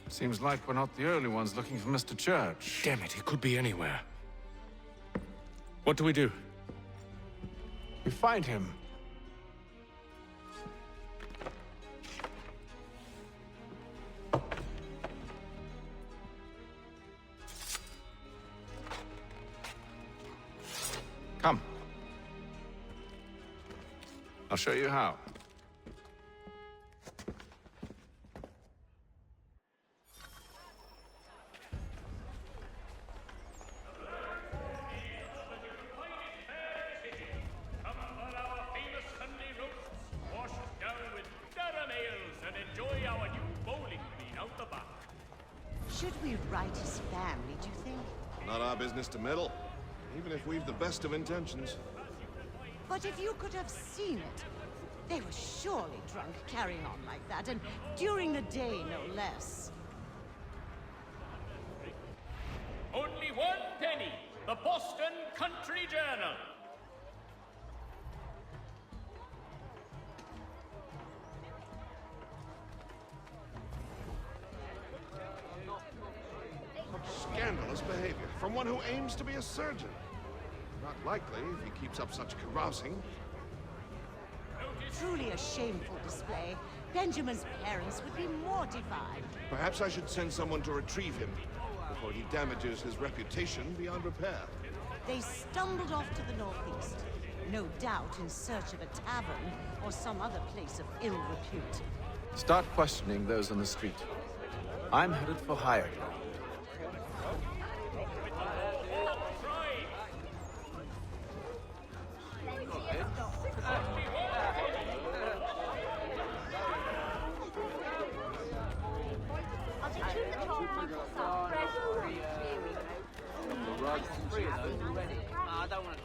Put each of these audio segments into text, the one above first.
Seems like we're not the only ones looking for Mr. Church. Damn it, he could be anywhere. What do we do? We find him. Come. I'll show you how. Should we write his family, do you think? Not our business to meddle, even if we've the best of intentions. But if you could have seen it, they were surely drunk carrying on like that, and during the day, no less. Only one penny. The Boston Country Journal. Scandalous behavior from one who aims to be a surgeon. Not likely if he keeps up such carousing. Truly a shameful display. Benjamin's parents would be mortified. Perhaps I should send someone to retrieve him before he damages his reputation beyond repair. They stumbled off to the northeast, no doubt in search of a tavern or some other place of ill repute. Start questioning those on the street. I'm headed for higher ground. I don't want to.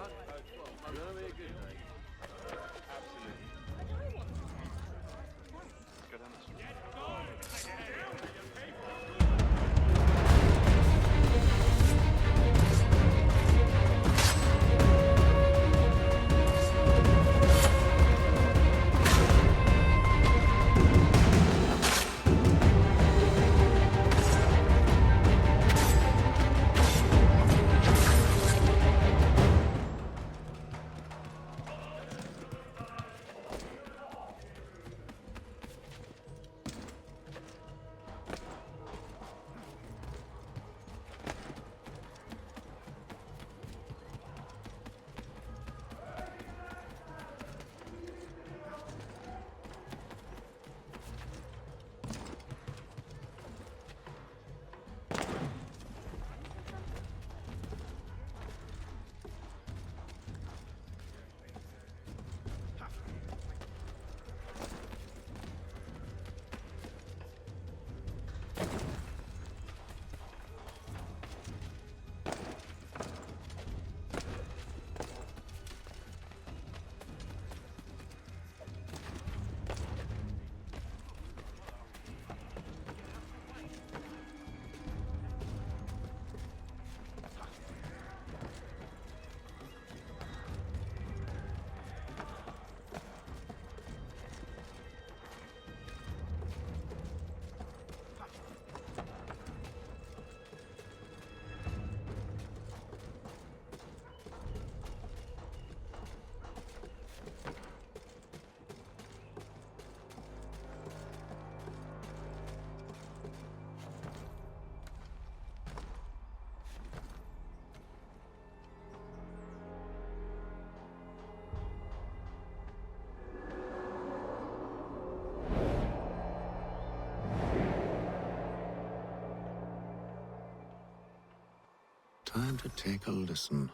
Time to take a listen.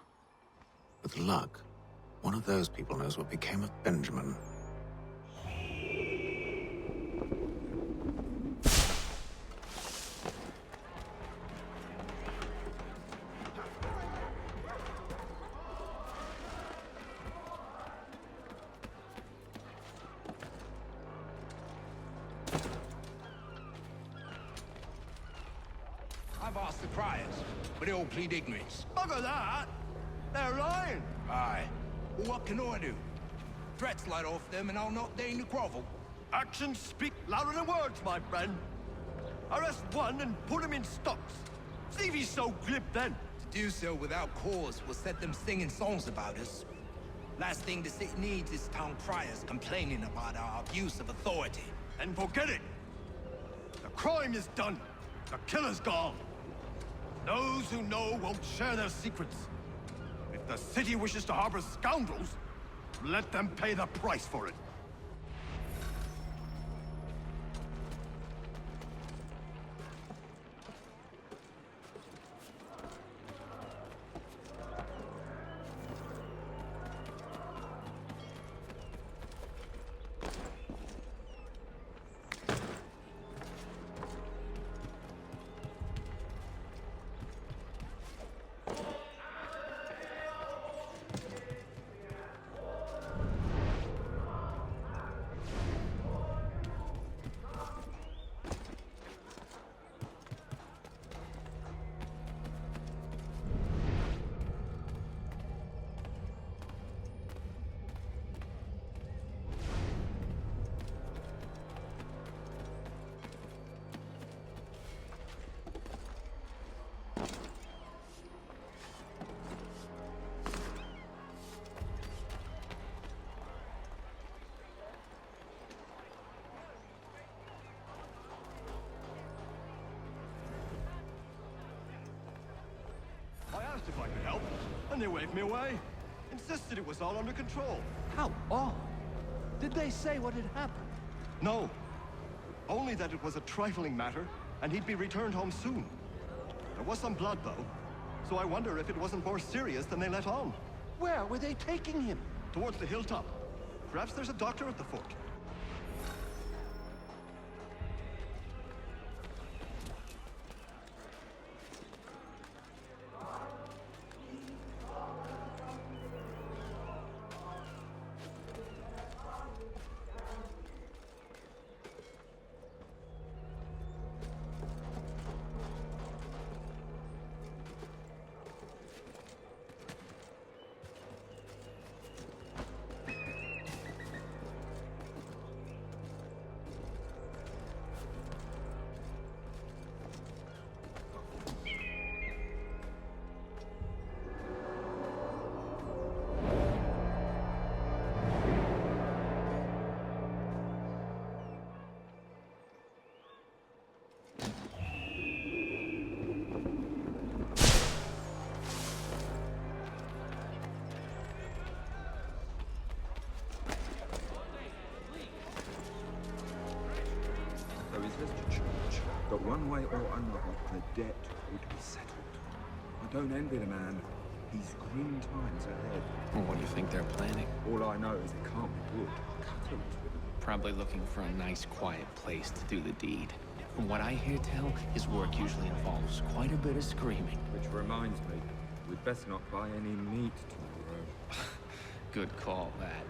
With luck, one of those people knows what became of Benjamin. I've asked the criers, but they all plead ignorance. Bugger that! They're lying! Aye. Well, what can I do? Threats light off them and I'll not deign to grovel. Actions speak louder than words, my friend. Arrest one and put him in stocks. See if he's so glib then. To do so without cause will set them singing songs about us. Last thing the city needs is town criers complaining about our abuse of authority. And forget it. The crime is done. The killer's gone. Those who know won't share their secrets. If the city wishes to harbor scoundrels, let them pay the price for it. I asked if I could help, and they waved me away. Insisted it was all under control. How odd. Did they say what had happened? No. Only that it was a trifling matter, and he'd be returned home soon. There was some blood, though, so I wonder if it wasn't more serious than they let on. Where were they taking him? Towards the hilltop. Perhaps there's a doctor at the fort. So he says to church that one way or another the debt would be settled. I don't envy the man. He's grim times ahead. Well, what do you think they're planning? All I know is it can't be good. Cut him with him. Probably looking for a nice, quiet place to do the deed. From what I hear tell, his work usually involves quite a bit of screaming. Which reminds me, we'd best not buy any meat tomorrow. Good call, that.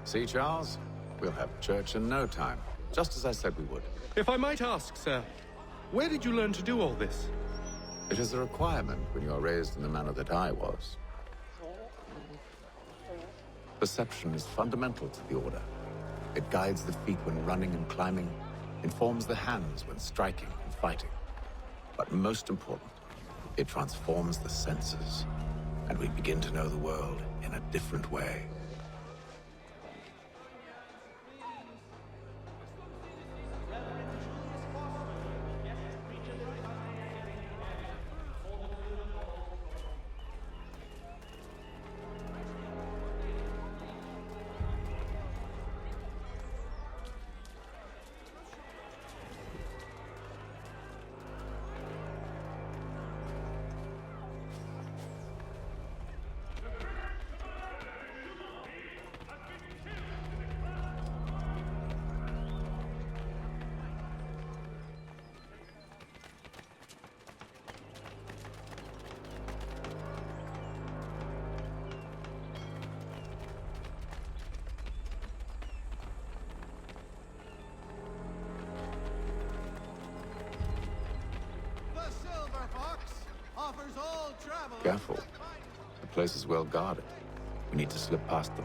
See, Charles? We'll have church in no time, just as I said we would. If I might ask, sir, where did you learn to do all this? It is a requirement when you are raised in the manner that I was. Perception is fundamental to the Order. It guides the feet when running and climbing, informs the hands when striking and fighting. But most important, it transforms the senses, and we begin to know the world in a different way. Careful. The place is well guarded. We need to slip past them.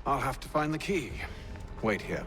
I'll have to find the key. Wait here.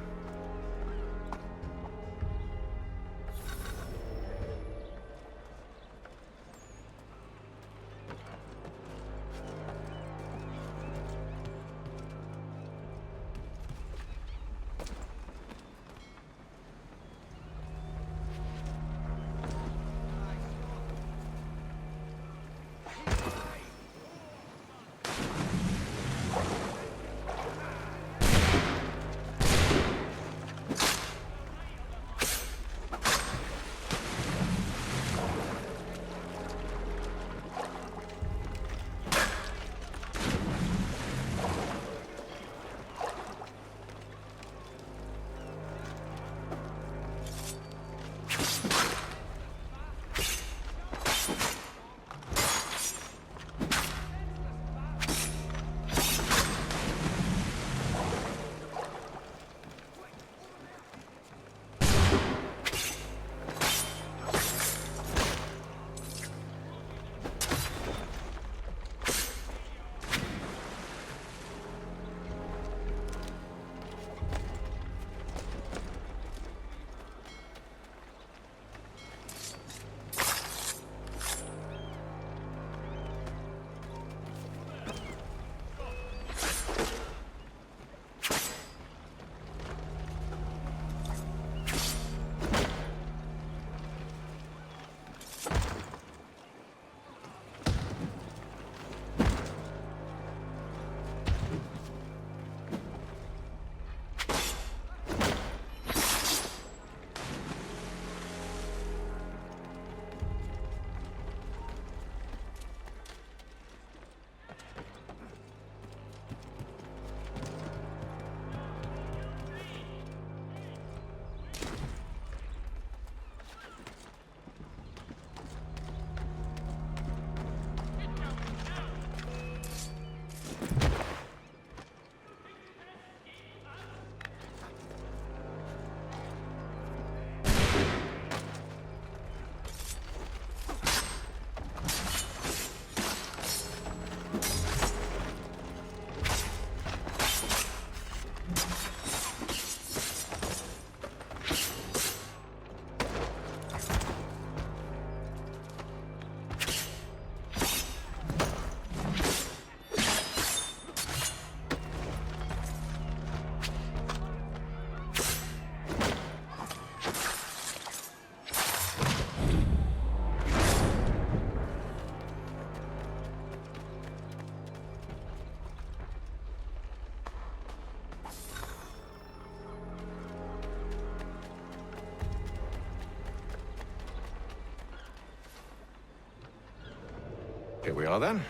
Here we are, then.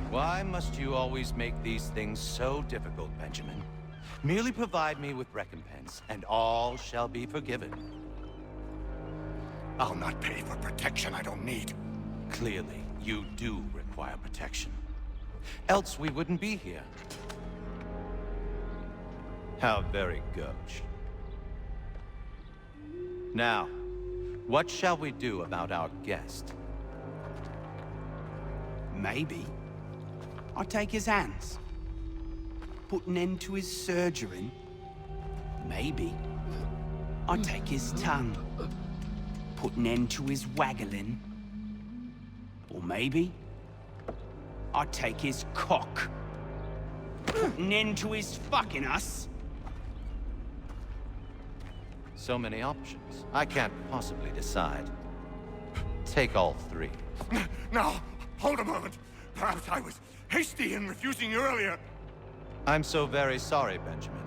Why must you always make these things so difficult, Benjamin? Merely provide me with recompense, and all shall be forgiven. I'll not pay for protection I don't need. Clearly, you do require protection. Else we wouldn't be here. How very gauche. Now, what shall we do about our guest? Maybe I'll take his hands. Put an end to his surgering. Maybe I'll take his tongue. Put an end to his waggling. Or maybe I'll take his cock. Put an end to his fucking us. So many options. I can't possibly decide. Take all three. Now, hold a moment. Perhaps I was hasty in refusing you earlier. I'm so very sorry, Benjamin.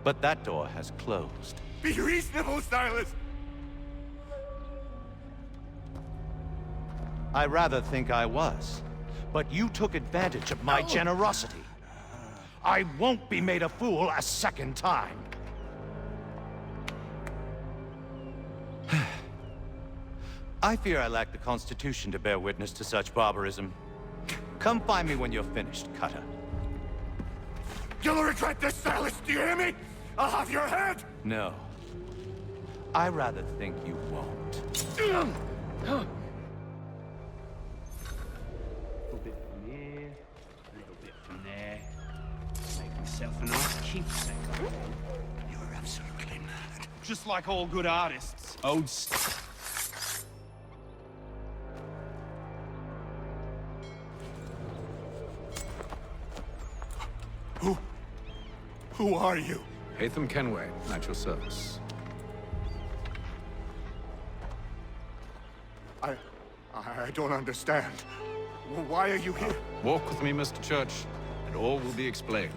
But that door has closed. Be reasonable, Silas. I rather think I was. But you took advantage of my generosity. I won't be made a fool a second time. I fear I lack the constitution to bear witness to such barbarism. Come find me when you're finished, Cutter. You'll regret this, Silas, do you hear me? I'll have your head! No. I rather think you won't. A little bit from here, a little bit from there. Make myself a nice keepsake. You're absolutely mad. Just like all good artists. Old Who are you? Hatham Kenway, at your service. I don't understand. Why are you here? Walk with me, Mr. Church, and all will be explained.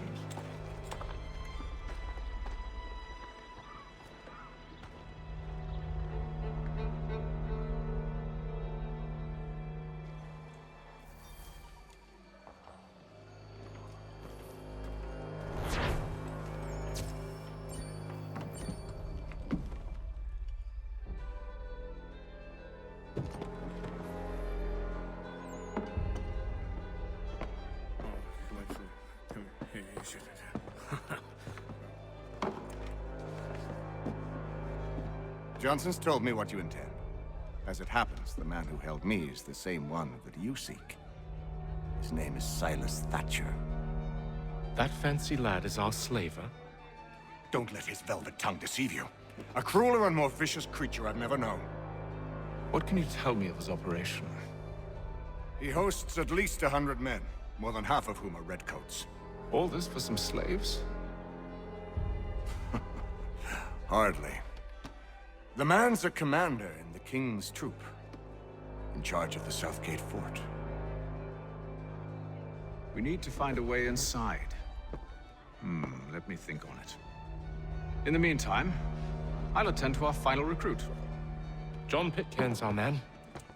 Johnson's told me what you intend. As it happens, the man who held me is the same one that you seek. His name is Silas Thatcher. That fancy lad is our slaver? Don't let his velvet tongue deceive you. A crueler and more vicious creature I've never known. What can you tell me of his operation? He hosts at least 100 men, more than half of whom are redcoats. All this for some slaves? Hardly. The man's a commander in the King's troop, in charge of the Southgate Fort. We need to find a way inside. Let me think on it. In the meantime, I'll attend to our final recruit. John Pitcairn's our man.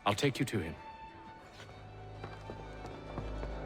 I'll take you to him.